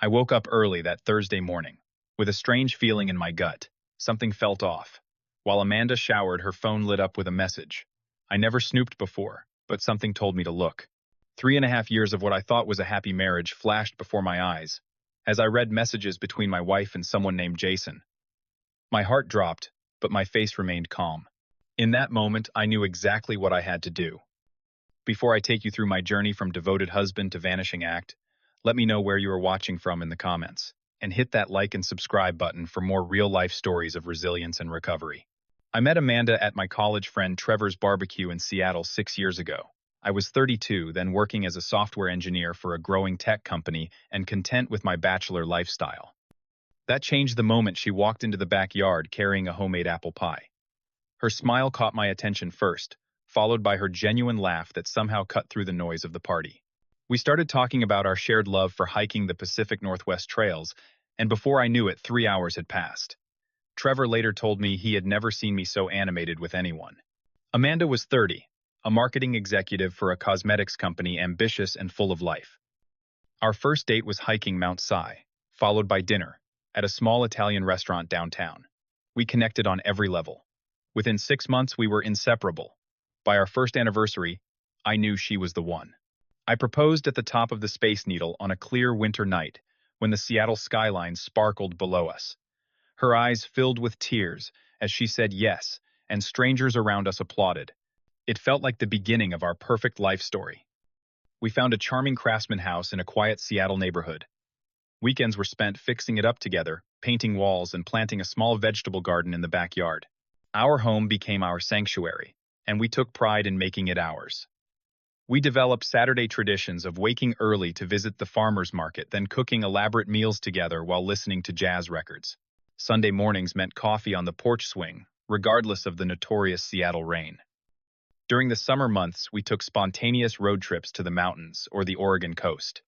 I woke up early that Thursday morning, with a strange feeling in my gut. Something felt off. While Amanda showered, her phone lit up with a message. I never snooped before, but something told me to look. 3.5 years of what I thought was a happy marriage flashed before my eyes, as I read messages between my wife and someone named Jason. My heart dropped, but my face remained calm. In that moment, I knew exactly what I had to do. Before I take you through my journey from devoted husband to vanishing act, let me know where you are watching from in the comments, and hit that like and subscribe button for more real-life stories of resilience and recovery. I met Amanda at my college friend Trevor's barbecue in Seattle 6 years ago. I was 32, then working as a software engineer for a growing tech company and content with my bachelor lifestyle. That changed the moment she walked into the backyard carrying a homemade apple pie. Her smile caught my attention first, followed by her genuine laugh that somehow cut through the noise of the party. We started talking about our shared love for hiking the Pacific Northwest trails, and before I knew it, 3 hours had passed. Trevor later told me he had never seen me so animated with anyone. Amanda was 30, a marketing executive for a cosmetics company, ambitious and full of life. Our first date was hiking Mount Si, followed by dinner at a small Italian restaurant downtown. We connected on every level. Within 6 months, we were inseparable. By our first anniversary, I knew she was the one. I proposed at the top of the Space Needle on a clear winter night when the Seattle skyline sparkled below us. Her eyes filled with tears as she said yes, and strangers around us applauded. It felt like the beginning of our perfect life story. We found a charming craftsman house in a quiet Seattle neighborhood. Weekends were spent fixing it up together, painting walls and planting a small vegetable garden in the backyard. Our home became our sanctuary, and we took pride in making it ours. We developed Saturday traditions of waking early to visit the farmer's market, then cooking elaborate meals together while listening to jazz records. Sunday mornings meant coffee on the porch swing, regardless of the notorious Seattle rain. During the summer months, we took spontaneous road trips to the mountains or the Oregon coast.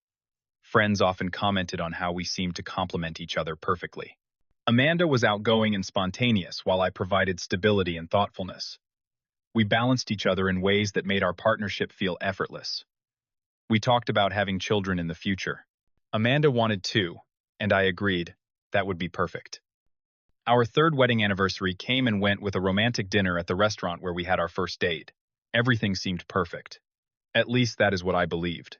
Friends often commented on how we seemed to complement each other perfectly. Amanda was outgoing and spontaneous, while I provided stability and thoughtfulness. We balanced each other in ways that made our partnership feel effortless. We talked about having children in the future. Amanda wanted 2, and I agreed. That would be perfect. Our third wedding anniversary came and went with a romantic dinner at the restaurant where we had our first date. Everything seemed perfect. At least that is what I believed.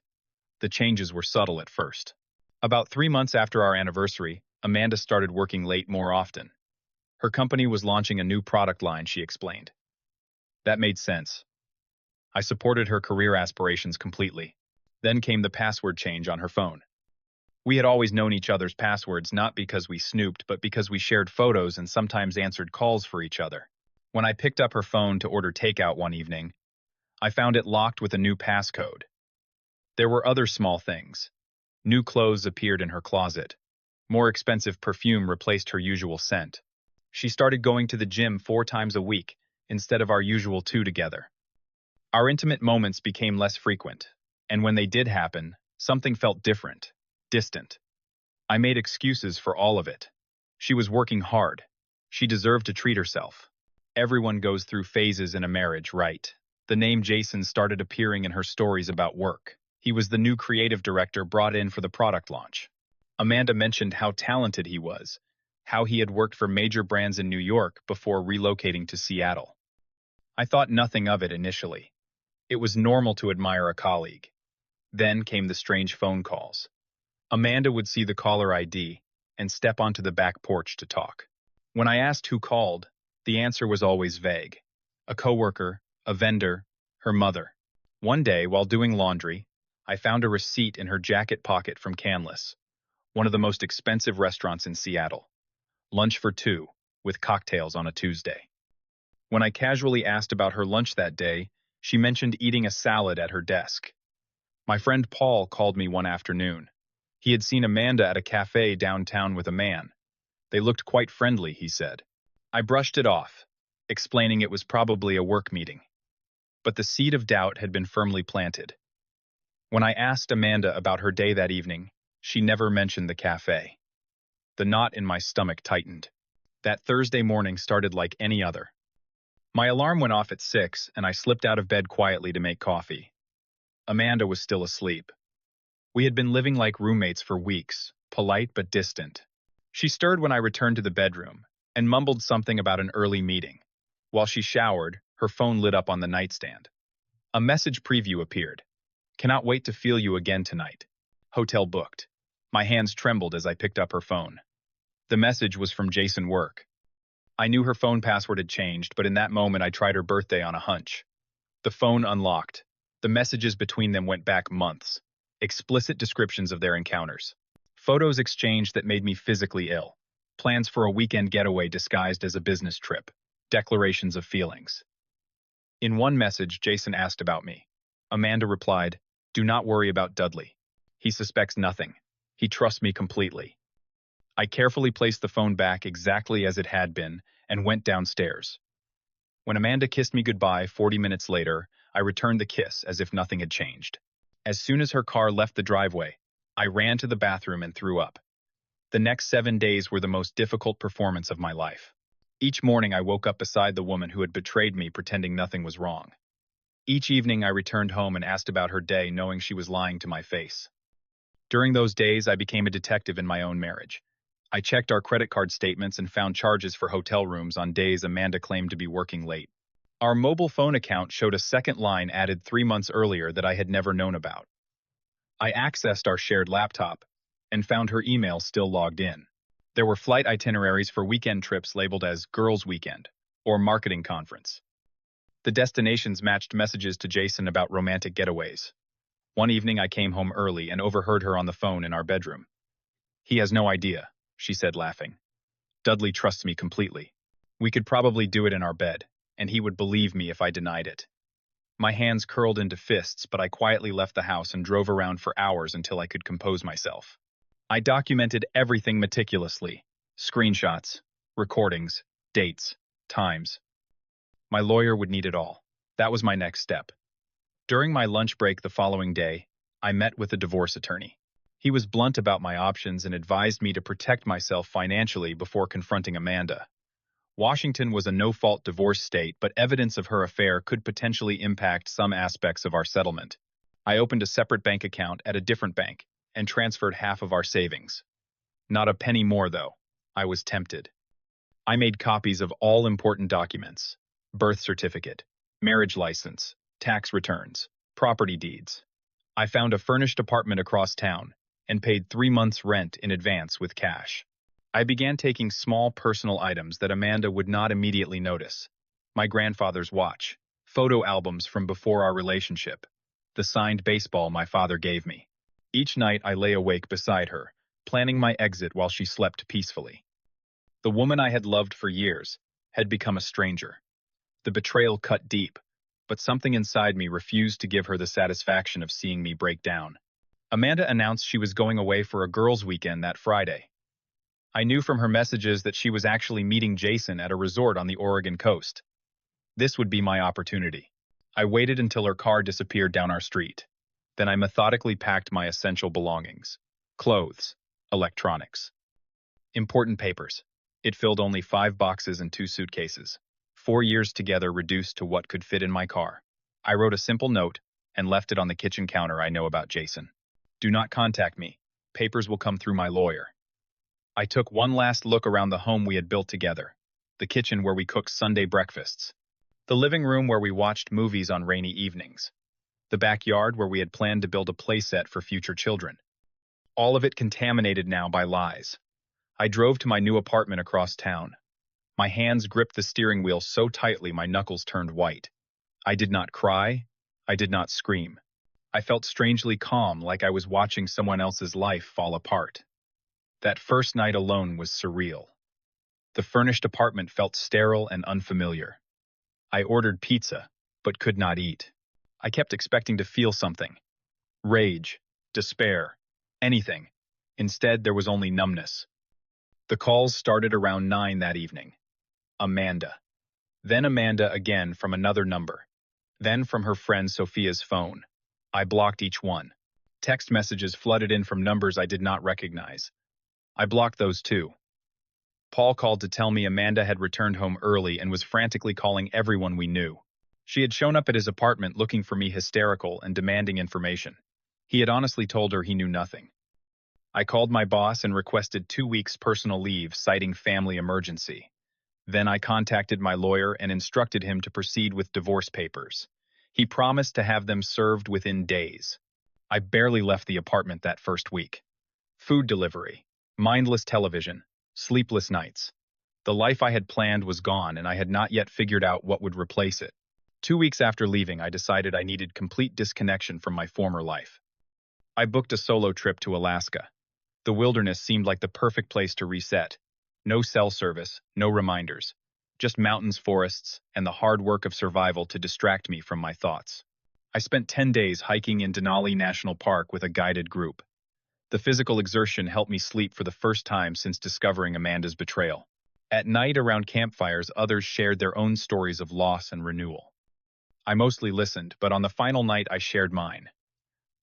The changes were subtle at first. About 3 months after our anniversary, Amanda started working late more often. Her company was launching a new product line, she explained. That made sense. I supported her career aspirations completely. Then came the password change on her phone. We had always known each other's passwords, not because we snooped, but because we shared photos and sometimes answered calls for each other. When I picked up her phone to order takeout one evening, I found it locked with a new passcode. There were other small things. New clothes appeared in her closet. More expensive perfume replaced her usual scent. She started going to the gym 4 times a week, instead of our usual 2 together. Our intimate moments became less frequent, and when they did happen, something felt different, distant. I made excuses for all of it. She was working hard. She deserved to treat herself. Everyone goes through phases in a marriage, right? The name Jason started appearing in her stories about work. He was the new creative director brought in for the product launch. Amanda mentioned how talented he was, how he had worked for major brands in New York before relocating to Seattle. I thought nothing of it initially. It was normal to admire a colleague. Then came the strange phone calls. Amanda would see the caller ID and step onto the back porch to talk. When I asked who called, the answer was always vague. A coworker, a vendor, her mother. One day, while doing laundry, I found a receipt in her jacket pocket from Canlis, one of the most expensive restaurants in Seattle. Lunch for 2, with cocktails on a Tuesday. When I casually asked about her lunch that day, she mentioned eating a salad at her desk. My friend Paul called me one afternoon. He had seen Amanda at a cafe downtown with a man. They looked quite friendly, he said. I brushed it off, explaining it was probably a work meeting. But the seed of doubt had been firmly planted. When I asked Amanda about her day that evening, she never mentioned the cafe. The knot in my stomach tightened. That Thursday morning started like any other. My alarm went off at 6, and I slipped out of bed quietly to make coffee. Amanda was still asleep. We had been living like roommates for weeks, polite but distant. She stirred when I returned to the bedroom and mumbled something about an early meeting. While she showered, her phone lit up on the nightstand. A message preview appeared. Cannot wait to feel you again tonight. Hotel booked. My hands trembled as I picked up her phone. The message was from Jason Work. I knew her phone password had changed, but in that moment I tried her birthday on a hunch. The phone unlocked. The messages between them went back months. Explicit descriptions of their encounters. Photos exchanged that made me physically ill. Plans for a weekend getaway disguised as a business trip. Declarations of feelings. In one message, Jason asked about me. Amanda replied, "Do not worry about Dudley. He suspects nothing. He trusts me completely." I carefully placed the phone back exactly as it had been and went downstairs. When Amanda kissed me goodbye 40 minutes later, I returned the kiss as if nothing had changed. As soon as her car left the driveway, I ran to the bathroom and threw up. The next 7 days were the most difficult performance of my life. Each morning I woke up beside the woman who had betrayed me, pretending nothing was wrong. Each evening I returned home and asked about her day, knowing she was lying to my face. During those days I became a detective in my own marriage. I checked our credit card statements and found charges for hotel rooms on days Amanda claimed to be working late. Our mobile phone account showed a second line added 3 months earlier that I had never known about. I accessed our shared laptop and found her email still logged in. There were flight itineraries for weekend trips labeled as Girls Weekend or Marketing Conference. The destinations matched messages to Jason about romantic getaways. One evening I came home early and overheard her on the phone in our bedroom. "He has no idea," she said, laughing. "Dudley trusts me completely. We could probably do it in our bed, and he would believe me if I denied it." My hands curled into fists, but I quietly left the house and drove around for hours until I could compose myself. I documented everything meticulously. Screenshots, recordings, dates, times. My lawyer would need it all. That was my next step. During my lunch break the following day, I met with a divorce attorney. He was blunt about my options and advised me to protect myself financially before confronting Amanda. Washington was a no-fault divorce state, but evidence of her affair could potentially impact some aspects of our settlement. I opened a separate bank account at a different bank and transferred half of our savings. Not a penny more, though. I was tempted. I made copies of all important documents: birth certificate, marriage license, tax returns, property deeds. I found a furnished apartment across town and paid 3 months' rent in advance with cash. I began taking small personal items that Amanda would not immediately notice. My grandfather's watch, photo albums from before our relationship, the signed baseball my father gave me. Each night I lay awake beside her, planning my exit while she slept peacefully. The woman I had loved for years had become a stranger. The betrayal cut deep, but something inside me refused to give her the satisfaction of seeing me break down. Amanda announced she was going away for a girls' weekend that Friday. I knew from her messages that she was actually meeting Jason at a resort on the Oregon coast. This would be my opportunity. I waited until her car disappeared down our street. Then I methodically packed my essential belongings: clothes, electronics, important papers. It filled only 5 boxes and 2 suitcases. 4 years together reduced to what could fit in my car. I wrote a simple note and left it on the kitchen counter. I know about Jason. Do not contact me. Papers will come through my lawyer. I took one last look around the home we had built together. The kitchen where we cooked Sunday breakfasts. The living room where we watched movies on rainy evenings. The backyard where we had planned to build a playset for future children. All of it contaminated now by lies. I drove to my new apartment across town. My hands gripped the steering wheel so tightly my knuckles turned white. I did not cry. I did not scream. I felt strangely calm, like I was watching someone else's life fall apart. That first night alone was surreal. The furnished apartment felt sterile and unfamiliar. I ordered pizza, but could not eat. I kept expecting to feel something. Rage, despair, anything. Instead, there was only numbness. The calls started around 9 that evening. Amanda. Then Amanda again from another number. Then from her friend Sophia's phone. I blocked each one. Text messages flooded in from numbers I did not recognize. I blocked those too. Paul called to tell me Amanda had returned home early and was frantically calling everyone we knew. She had shown up at his apartment looking for me, hysterical and demanding information. He had honestly told her he knew nothing. I called my boss and requested 2 weeks personal leave, citing family emergency. Then I contacted my lawyer and instructed him to proceed with divorce papers. He promised to have them served within days. I barely left the apartment that first week. Food delivery, mindless television, sleepless nights. The life I had planned was gone, and I had not yet figured out what would replace it. 2 weeks after leaving, I decided I needed complete disconnection from my former life. I booked a solo trip to Alaska. The wilderness seemed like the perfect place to reset. No cell service, no reminders. Just mountains, forests, and the hard work of survival to distract me from my thoughts. I spent 10 days hiking in Denali National Park with a guided group. The physical exertion helped me sleep for the first time since discovering Amanda's betrayal. At night around campfires, others shared their own stories of loss and renewal. I mostly listened, but on the final night I shared mine.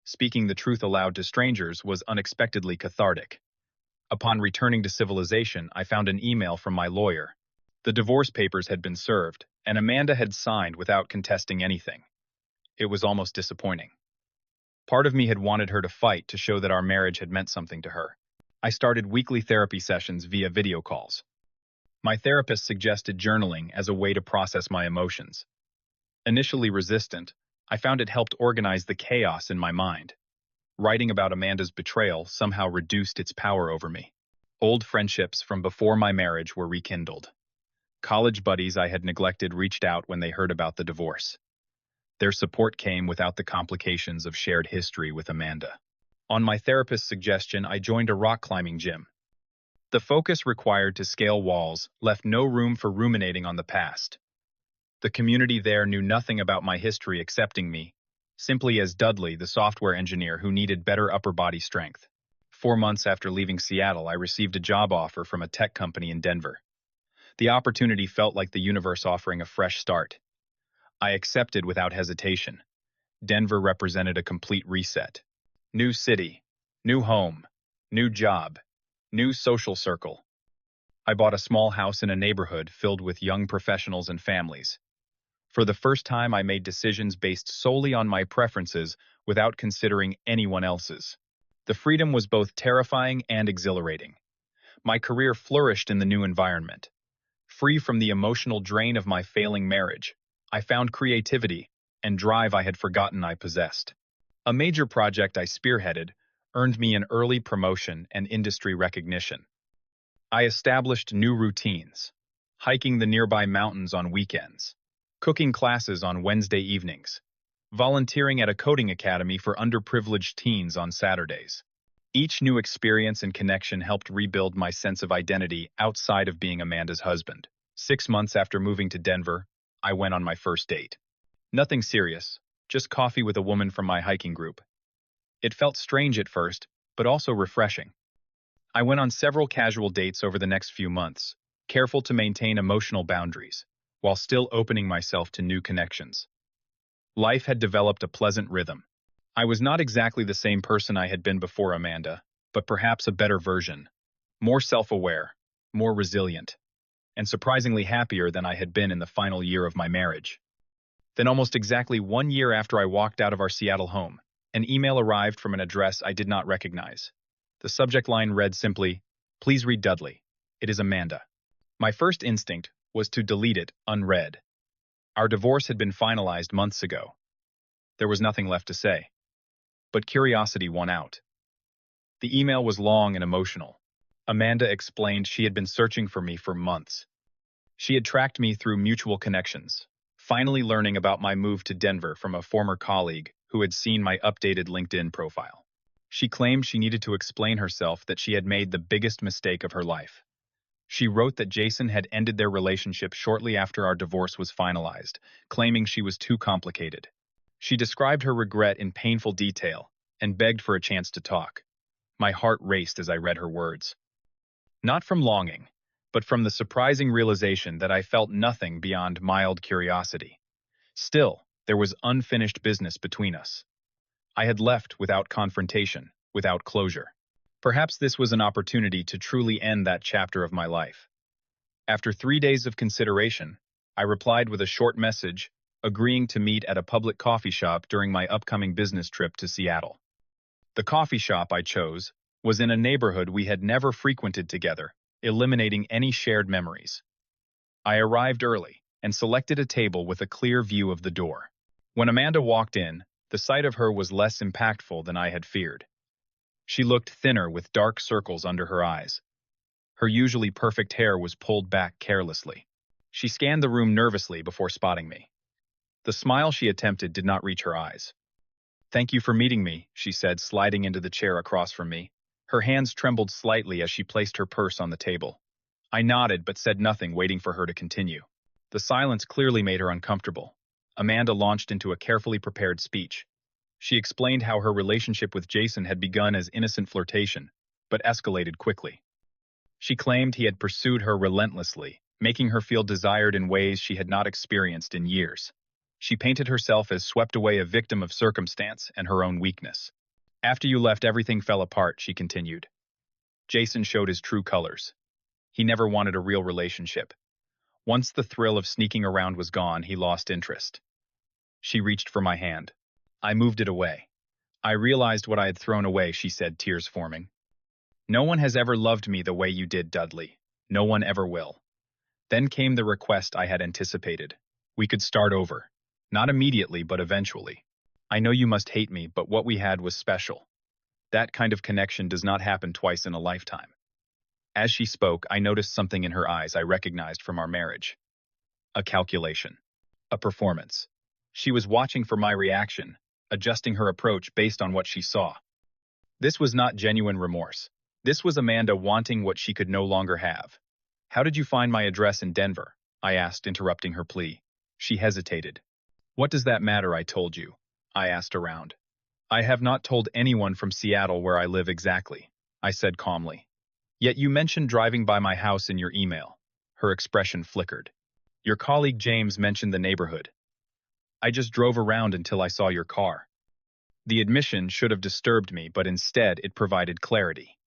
Speaking the truth aloud to strangers was unexpectedly cathartic. Upon returning to civilization, I found an email from my lawyer. The divorce papers had been served, and Amanda had signed without contesting anything. It was almost disappointing. Part of me had wanted her to fight to show that our marriage had meant something to her. I started weekly therapy sessions via video calls. My therapist suggested journaling as a way to process my emotions. Initially resistant, I found it helped organize the chaos in my mind. Writing about Amanda's betrayal somehow reduced its power over me. Old friendships from before my marriage were rekindled. College buddies I had neglected reached out when they heard about the divorce. Their support came without the complications of shared history with Amanda. On my therapist's suggestion, I joined a rock climbing gym. The focus required to scale walls left no room for ruminating on the past. The community there knew nothing about my history, accepting me simply as Dudley, the software engineer who needed better upper body strength. 4 months after leaving Seattle, I received a job offer from a tech company in Denver. The opportunity felt like the universe offering a fresh start. I accepted without hesitation. Denver represented a complete reset. New city, new home, new job, new social circle. I bought a small house in a neighborhood filled with young professionals and families. For the first time, I made decisions based solely on my preferences without considering anyone else's. The freedom was both terrifying and exhilarating. My career flourished in the new environment. Free from the emotional drain of my failing marriage, I found creativity and drive I had forgotten I possessed. A major project I spearheaded earned me an early promotion and industry recognition. I established new routines, hiking the nearby mountains on weekends, cooking classes on Wednesday evenings, volunteering at a coding academy for underprivileged teens on Saturdays. Each new experience and connection helped rebuild my sense of identity outside of being Amanda's husband. 6 months after moving to Denver, I went on my first date. Nothing serious, just coffee with a woman from my hiking group. It felt strange at first, but also refreshing. I went on several casual dates over the next few months, careful to maintain emotional boundaries, while still opening myself to new connections. Life had developed a pleasant rhythm. I was not exactly the same person I had been before Amanda, but perhaps a better version. More self-aware, more resilient, and surprisingly happier than I had been in the final year of my marriage. Then almost exactly 1 year after I walked out of our Seattle home, an email arrived from an address I did not recognize. The subject line read simply, "Please read Dudley. It is Amanda." My first instinct was to delete it unread. Our divorce had been finalized months ago. There was nothing left to say. But curiosity won out. The email was long and emotional. Amanda explained she had been searching for me for months. She had tracked me through mutual connections, finally learning about my move to Denver from a former colleague who had seen my updated LinkedIn profile. She claimed she needed to explain herself that she had made the biggest mistake of her life. She wrote that Jason had ended their relationship shortly after our divorce was finalized, claiming she was too complicated. She described her regret in painful detail and begged for a chance to talk. My heart raced as I read her words. Not from longing, but from the surprising realization that I felt nothing beyond mild curiosity. Still, there was unfinished business between us. I had left without confrontation, without closure. Perhaps this was an opportunity to truly end that chapter of my life. After 3 days of consideration, I replied with a short message, agreeing to meet at a public coffee shop during my upcoming business trip to Seattle. The coffee shop I chose was in a neighborhood we had never frequented together, eliminating any shared memories. I arrived early and selected a table with a clear view of the door. When Amanda walked in, the sight of her was less impactful than I had feared. She looked thinner with dark circles under her eyes. Her usually perfect hair was pulled back carelessly. She scanned the room nervously before spotting me. The smile she attempted did not reach her eyes. "Thank you for meeting me," she said, sliding into the chair across from me. Her hands trembled slightly as she placed her purse on the table. I nodded but said nothing, waiting for her to continue. The silence clearly made her uncomfortable. Amanda launched into a carefully prepared speech. She explained how her relationship with Jason had begun as innocent flirtation, but escalated quickly. She claimed he had pursued her relentlessly, making her feel desired in ways she had not experienced in years. She painted herself as swept away, a victim of circumstance and her own weakness. "After you left, everything fell apart," she continued. "Jason showed his true colors. He never wanted a real relationship. Once the thrill of sneaking around was gone, he lost interest." She reached for my hand. I moved it away. "I realized what I had thrown away," she said, tears forming. "No one has ever loved me the way you did, Dudley. No one ever will." Then came the request I had anticipated. We could start over. Not immediately, but eventually. "I know you must hate me, but what we had was special. That kind of connection does not happen twice in a lifetime." As she spoke, I noticed something in her eyes I recognized from our marriage. A calculation. A performance. She was watching for my reaction, adjusting her approach based on what she saw. This was not genuine remorse. This was Amanda wanting what she could no longer have. "How did you find my address in Denver?" I asked, interrupting her plea. She hesitated. "What does that matter? I told you." I asked around. "I have not told anyone from Seattle where I live exactly," I said calmly. "Yet you mentioned driving by my house in your email." Her expression flickered. "Your colleague James mentioned the neighborhood. I just drove around until I saw your car." The admission should have disturbed me, but instead it provided clarity.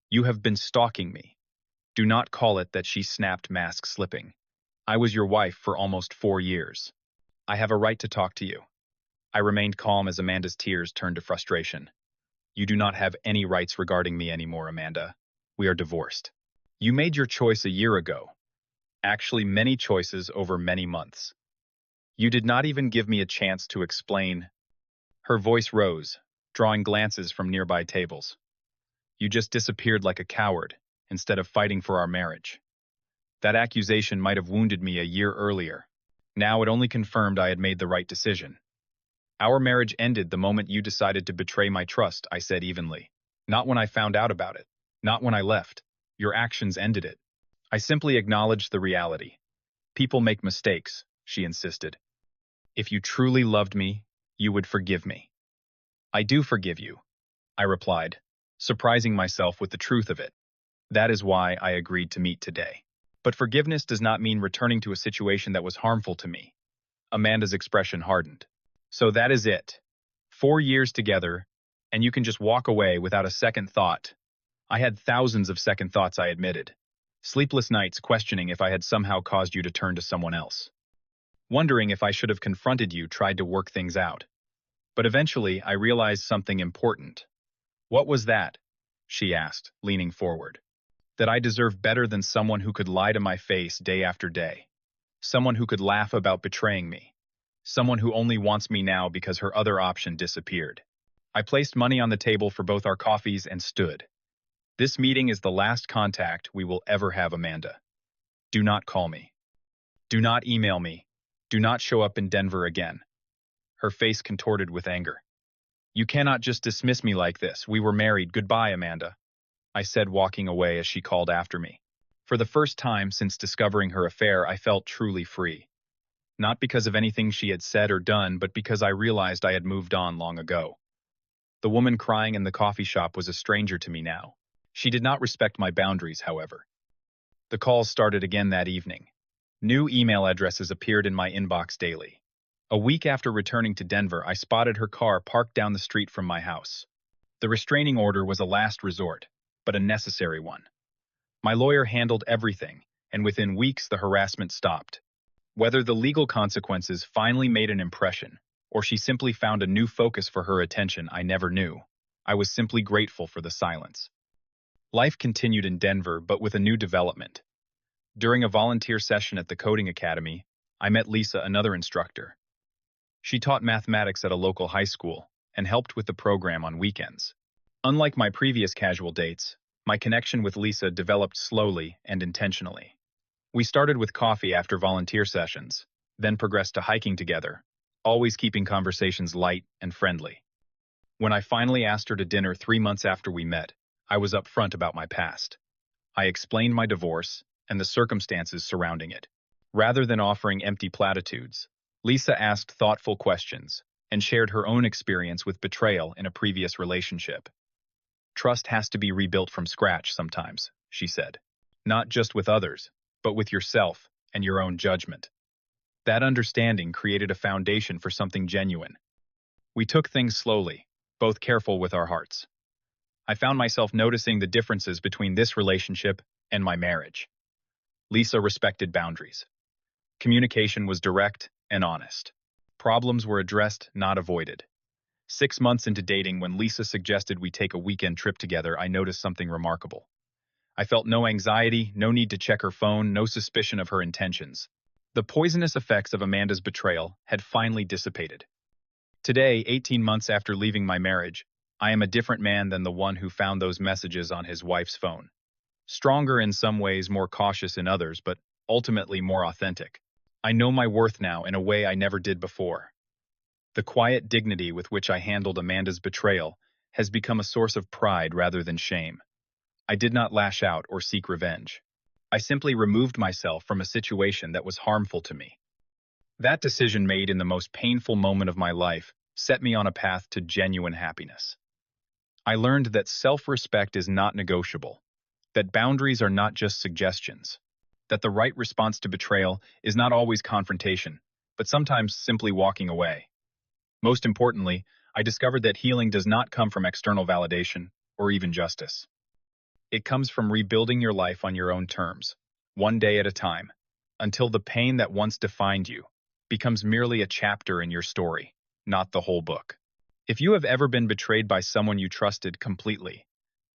"You have been stalking me." "Do not call it that," she snapped, mask slipping. "I was your wife for almost 4 years. I have a right to talk to you." I remained calm as Amanda's tears turned to frustration. "You do not have any rights regarding me anymore, Amanda. We are divorced. You made your choice a year ago. Actually, many choices over many months. You did not even give me a chance to explain." Her voice rose, drawing glances from nearby tables. "You just disappeared like a coward, instead of fighting for our marriage. That accusation might have wounded me a year earlier. Now it only confirmed I had made the right decision." "Our marriage ended the moment you decided to betray my trust," I said evenly. "Not when I found out about it. Not when I left. Your actions ended it." I simply acknowledged the reality. "People make mistakes," she insisted. "If you truly loved me, you would forgive me." "I do forgive you," I replied, surprising myself with the truth of it. "That is why I agreed to meet today. But forgiveness does not mean returning to a situation that was harmful to me." Amanda's expression hardened. "So that is it. 4 years together, and you can just walk away without a second thought." I had thousands of second thoughts, I admitted. Sleepless nights questioning if I had somehow caused you to turn to someone else. Wondering if I should have confronted you, tried to work things out. But eventually, I realized something important. "What was that?" she asked, leaning forward. "That I deserve better than someone who could lie to my face day after day. Someone who could laugh about betraying me. Someone who only wants me now because her other option disappeared." I placed money on the table for both our coffees and stood. "This meeting is the last contact we will ever have, Amanda. Do not call me. Do not email me. Do not show up in Denver again." Her face contorted with anger. "You cannot just dismiss me like this. We were married. Goodbye, Amanda," I said, walking away as she called after me. For the first time since discovering her affair, I felt truly free. Not because of anything she had said or done, but because I realized I had moved on long ago. The woman crying in the coffee shop was a stranger to me now. She did not respect my boundaries, however. The calls started again that evening. New email addresses appeared in my inbox daily. A week after returning to Denver, I spotted her car parked down the street from my house. The restraining order was a last resort, but a necessary one. My lawyer handled everything, and within weeks the harassment stopped. Whether the legal consequences finally made an impression, or she simply found a new focus for her attention, I never knew. I was simply grateful for the silence. Life continued in Denver, but with a new development. During a volunteer session at the coding academy, I met Lisa, another instructor. She taught mathematics at a local high school and helped with the program on weekends. Unlike my previous casual dates, my connection with Lisa developed slowly and intentionally. We started with coffee after volunteer sessions, then progressed to hiking together, always keeping conversations light and friendly. When I finally asked her to dinner 3 months after we met, I was upfront about my past. I explained my divorce and the circumstances surrounding it. Rather than offering empty platitudes, Lisa asked thoughtful questions and shared her own experience with betrayal in a previous relationship. Trust has to be rebuilt from scratch sometimes, she said. Not just with others, but with yourself and your own judgment. That understanding created a foundation for something genuine. We took things slowly, both careful with our hearts. I found myself noticing the differences between this relationship and my marriage. Lisa respected boundaries. Communication was direct and honest. Problems were addressed, not avoided. 6 months into dating, when Lisa suggested we take a weekend trip together, I noticed something remarkable. I felt no anxiety, no need to check her phone, no suspicion of her intentions. The poisonous effects of Amanda's betrayal had finally dissipated. Today, 18 months after leaving my marriage, I am a different man than the one who found those messages on his wife's phone. Stronger in some ways, more cautious in others, but ultimately more authentic. I know my worth now in a way I never did before. The quiet dignity with which I handled Amanda's betrayal has become a source of pride rather than shame. I did not lash out or seek revenge. I simply removed myself from a situation that was harmful to me. That decision, made in the most painful moment of my life, set me on a path to genuine happiness. I learned that self-respect is not negotiable, that boundaries are not just suggestions, that the right response to betrayal is not always confrontation, but sometimes simply walking away. Most importantly, I discovered that healing does not come from external validation or even justice. It comes from rebuilding your life on your own terms, one day at a time, until the pain that once defined you becomes merely a chapter in your story, not the whole book. If you have ever been betrayed by someone you trusted completely,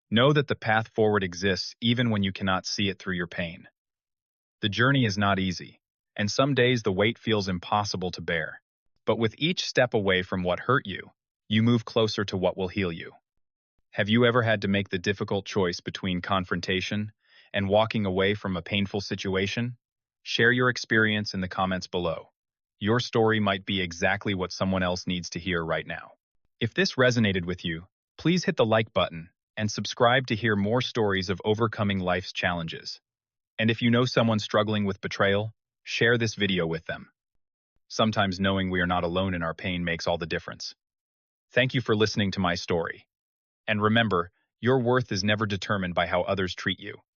know that the path forward exists even when you cannot see it through your pain. The journey is not easy, and some days the weight feels impossible to bear. But with each step away from what hurt you, you move closer to what will heal you. Have you ever had to make the difficult choice between confrontation and walking away from a painful situation? Share your experience in the comments below. Your story might be exactly what someone else needs to hear right now. If this resonated with you, please hit the like button and subscribe to hear more stories of overcoming life's challenges. And if you know someone struggling with betrayal, share this video with them. Sometimes knowing we are not alone in our pain makes all the difference. Thank you for listening to my story. And remember, your worth is never determined by how others treat you.